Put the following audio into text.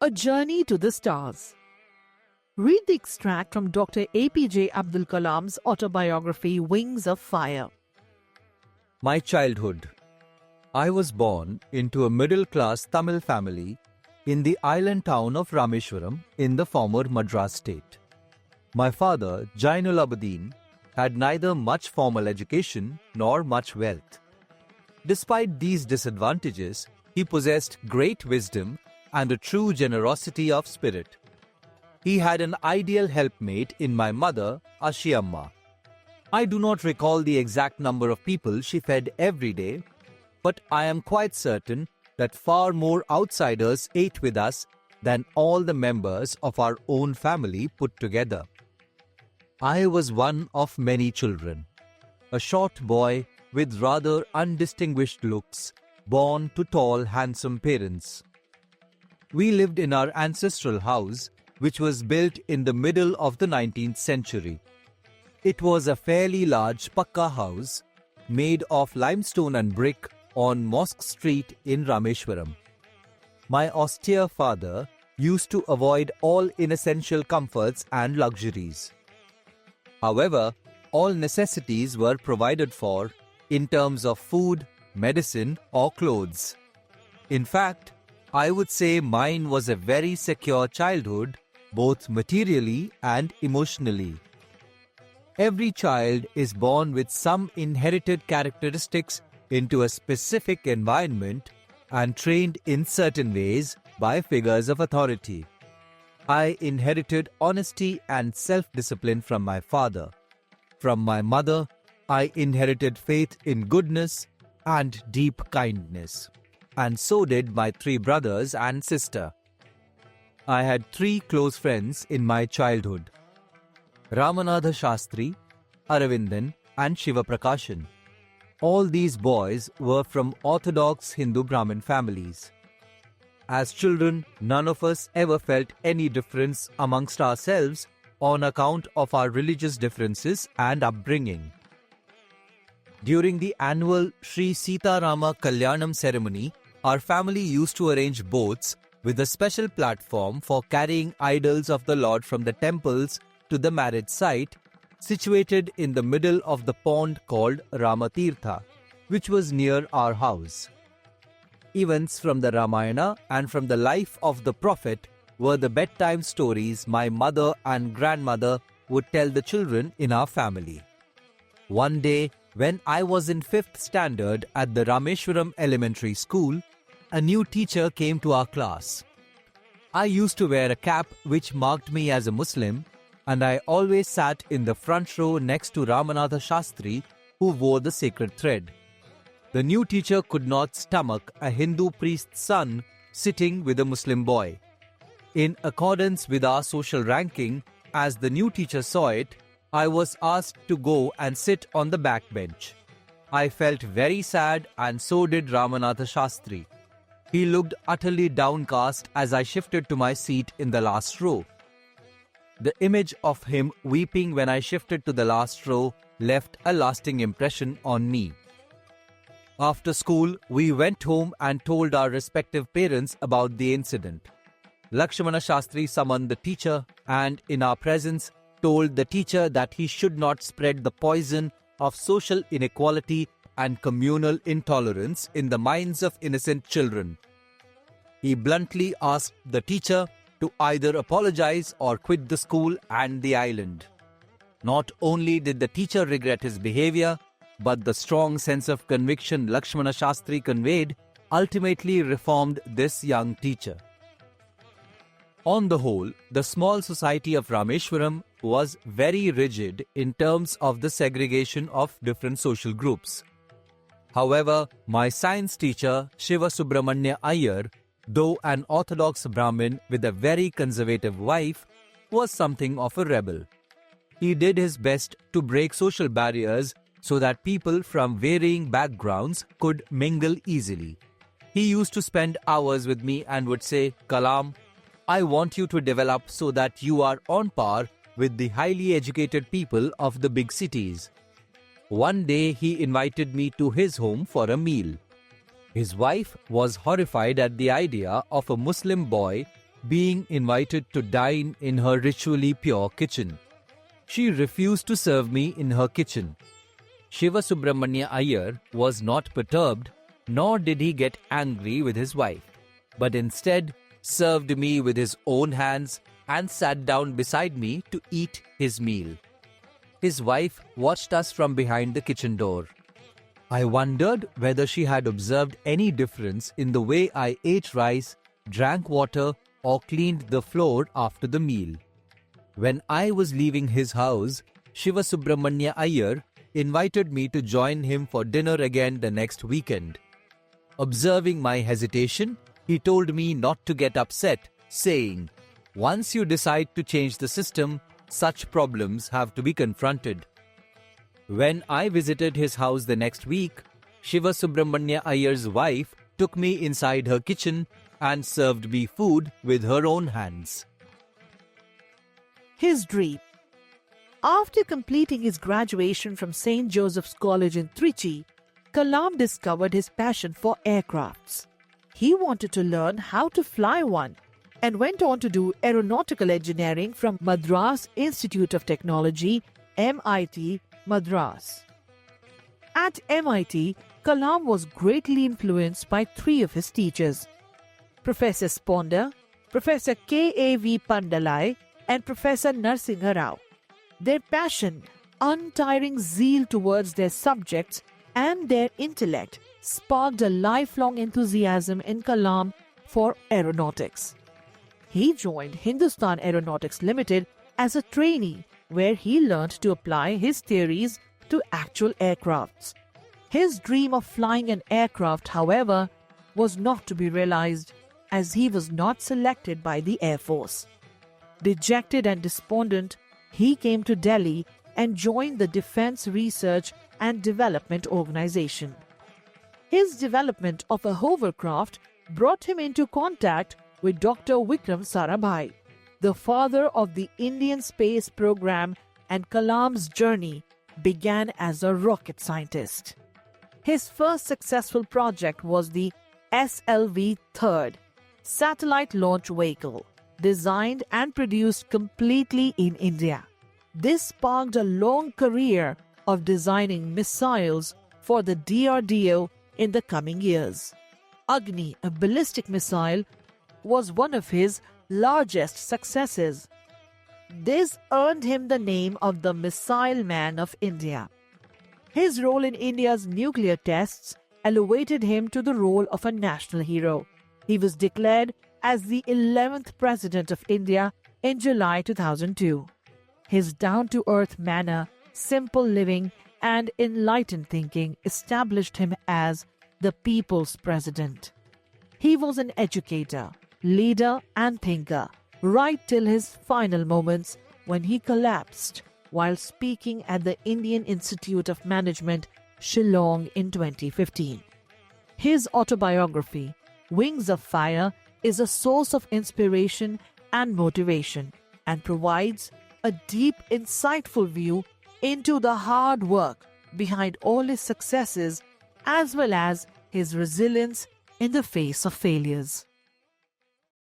A Journey to the Stars. Read the extract from Dr. APJ Abdul Kalam's autobiography Wings of Fire. My childhood. I was born into a middle-class Tamil family in the island town of Rameshwaram in the former Madras state. My father, Jainul Abidin, had neither much formal education nor much wealth. Despite these disadvantages, he possessed great wisdom and a true generosity of spirit. He had an ideal helpmate in my mother, Ashiamma. I do not recall the exact number of people she fed every day, but I am quite certain that far more outsiders ate with us than all the members of our own family put together. I was one of many children, a short boy with rather undistinguished looks, born to tall, handsome parents. We lived in our ancestral house, which was built in the middle of the 19th century. It was a fairly large pakka house made of limestone and brick on Mosque Street in Rameshwaram. My austere father used to avoid all inessential comforts and luxuries. However, all necessities were provided for in terms of food, medicine, or clothes. In fact, I would say mine was a very secure childhood, both materially and emotionally. Every child is born with some inherited characteristics into a specific environment and trained in certain ways by figures of authority. I inherited honesty and self-discipline from my father. From my mother, I inherited faith in goodness and deep kindness. And so did my 3 brothers and sister. I had 3 close friends in my childhood: Ramanatha Shastri, Aravindan, and Shiva Prakashan. All these boys were from orthodox Hindu Brahmin families. As children, none of us ever felt any difference amongst ourselves on account of our religious differences and upbringing. During the annual Sri Sita Rama Kalyanam ceremony, our family used to arrange boats with a special platform for carrying idols of the Lord from the temples to the marriage site, situated in the middle of the pond called Ramatirtha, which was near our house. Events from the Ramayana and from the life of the Prophet were the bedtime stories my mother and grandmother would tell the children in our family. One day, when I was in 5th standard at the Rameshwaram Elementary School, a new teacher came to our class. I used to wear a cap which marked me as a Muslim, and I always sat in the front row next to Ramanatha Shastri, who wore the sacred thread. The new teacher could not stomach a Hindu priest's son sitting with a Muslim boy. In accordance with our social ranking, as the new teacher saw it, I was asked to go and sit on the back bench. I felt very sad, and so did Ramanatha Shastri. He looked utterly downcast as I shifted to my seat in the last row. The image of him weeping when I shifted to the last row left a lasting impression on me. After school, we went home and told our respective parents about the incident. Lakshmana Shastri summoned the teacher and, in our presence, told the teacher that he should not spread the poison of social inequality and communal intolerance in the minds of innocent children. He bluntly asked the teacher to either apologize or quit the school and the island. Not only did the teacher regret his behavior, but the strong sense of conviction Lakshmana Shastri conveyed ultimately reformed this young teacher. On the whole, the small society of Rameshwaram was very rigid in terms of the segregation of different social groups. However, my science teacher, Shiva Subramanya Iyer, though an orthodox Brahmin with a very conservative wife, was something of a rebel. He did his best to break social barriers so that people from varying backgrounds could mingle easily. He used to spend hours with me and would say, "Kalam, I want you to develop so that you are on par with the highly educated people of the big cities." One day he invited me to his home for a meal. His wife was horrified at the idea of a Muslim boy being invited to dine in her ritually pure kitchen. She refused to serve me in her kitchen. Shiva Subramanya Iyer was not perturbed, nor did he get angry with his wife, but instead served me with his own hands and sat down beside me to eat his meal. His wife watched us from behind the kitchen door. I wondered whether she had observed any difference in the way I ate rice, drank water, or cleaned the floor after the meal. When I was leaving his house, Shiva Subramanya Iyer invited me to join him for dinner again the next weekend. Observing my hesitation, he told me not to get upset, saying, "Once you decide to change the system, such problems have to be confronted." When I visited his house the next week, Shiva Subramanya Iyer's wife took me inside her kitchen and served me food with her own hands. His dream. After completing his graduation from St. Joseph's College in Trichy, Kalam discovered his passion for aircrafts. He wanted to learn how to fly one and went on to do aeronautical engineering from Madras Institute of Technology, MIT, Madras. At MIT, Kalam was greatly influenced by three of his teachers, Professor Sponder, Professor K.A.V. Pandalai, and Professor Narsingha Rao. Their passion, untiring zeal towards their subjects, and their intellect sparked a lifelong enthusiasm in Kalam for aeronautics. He joined Hindustan Aeronautics Limited as a trainee, where he learned to apply his theories to actual aircrafts. His dream of flying an aircraft, however, was not to be realized, as he was not selected by the Air Force. Dejected and despondent, he came to Delhi and joined the Defense Research and Development Organization. His development of a hovercraft brought him into contact with Dr. Vikram Sarabhai, the father of the Indian space program, and Kalam's journey began as a rocket scientist. His first successful project was the SLV-3 satellite launch vehicle, designed and produced completely in India. This sparked a long career of designing missiles for the DRDO in the coming years. Agni, a ballistic missile, was one of his largest successes. This earned him the name of the Missile Man of India. His role in India's nuclear tests elevated him to the role of a national hero. He was declared as the 11th President of India in July 2002. His down-to-earth manner, simple living, and enlightened thinking established him as the People's President. He was an educator, leader, and thinker, right till his final moments when he collapsed while speaking at the Indian Institute of Management, Shillong in 2015. His autobiography, Wings of Fire, is a source of inspiration and motivation and provides a deep, insightful view into the hard work behind all his successes as well as his resilience in the face of failures.